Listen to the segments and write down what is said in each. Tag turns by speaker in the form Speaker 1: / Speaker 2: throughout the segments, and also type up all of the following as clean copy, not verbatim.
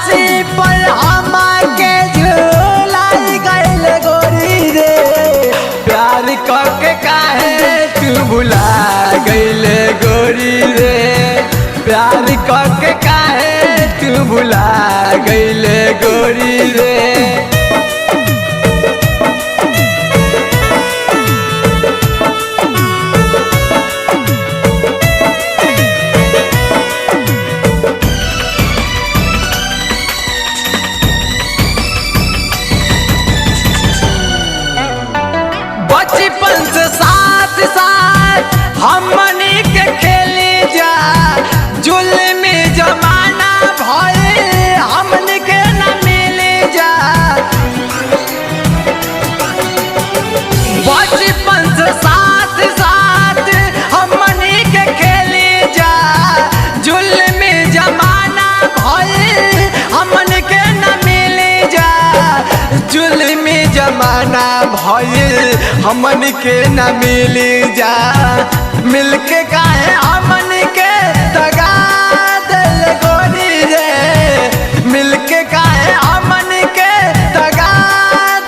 Speaker 1: फांसी पर हमके झूलाई गइल गोरी रे, प्यार करके काहे तू भुला गइल गोरी रे, प्यार करके काहे तू भुला गइल गोरी रे। बचपन से साथ साथ हमनी के खेली जा, जुल्मी जमाना भइल हमनी के न मिली जा। बचपन से साथ साथ हमनी के खेली जा, जुल्मी जमाना भइल हमनी के न मिली जा, जुल्मी जमाना भइल हमन के न मिली जा। मिलके काहे हमन के दगा दिल गोरी रे, मिलके काहे हमन के दगा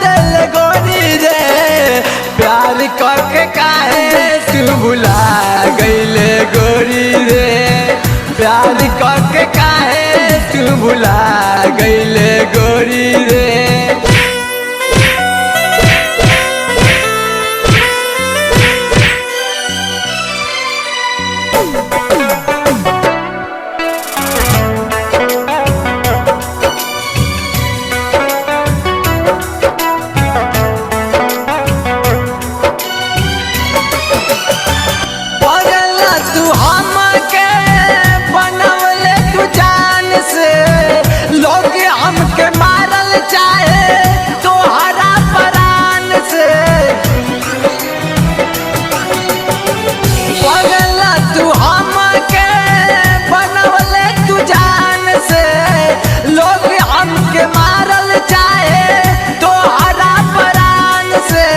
Speaker 1: दिल गोरी रे, प्यार करके काहे तू भुला गइले गोरी रे, प्यार करके काहे तू भुला गइले गोरी रे। तू हमके बनवले तू जान से, लोग हमके मारल चाहे तोहरा प्राण से। पगला तू हमके बनवले तू जान से, लोग हमके मारल चाहे तोहरा प्राण से,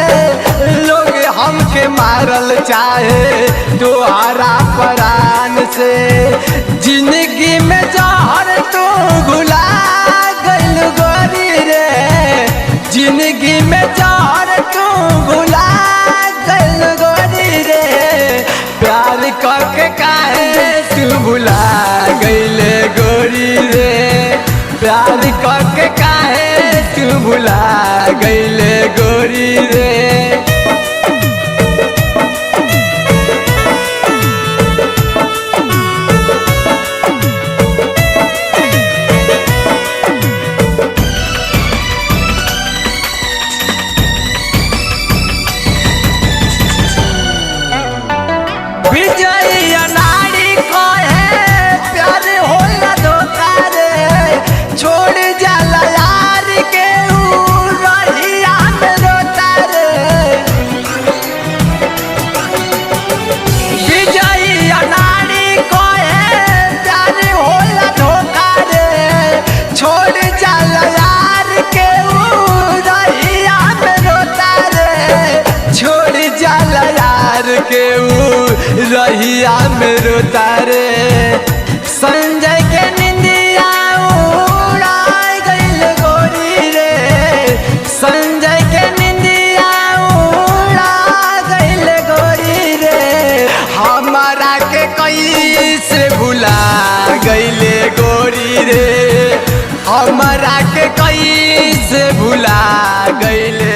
Speaker 1: लोग हमके मारल चाहे तोहरा प्राण से। जिंदगी में जहर तू घुला गइल गोरी रे, जिंदगी में जहर तू घुला गइल गोरी रे, प्यार करके काहे तू भुला गइल गोरी रे, प्यार करके काहे तू भुला गइल गोरी रे। विजय नारी कहे प्यार होला धोखा रे, छोड़ जाला यार के ऊ रहिया में रोता रे। विजय नारी कहे प्यार होला धोखा रे, छोड़ जाला यार के ऊ रहिया में रोता रे, छोड़ जाला यार के ऊ रहिया में रोता रे। संजय के निंदिया उड़ाई गइल गोरी रे, संजय के निंदिया उड़ा गइल गोरी रे, हमारा के कैसे भुला गइले गोरी रे, हमारा के कैसे भुला गइले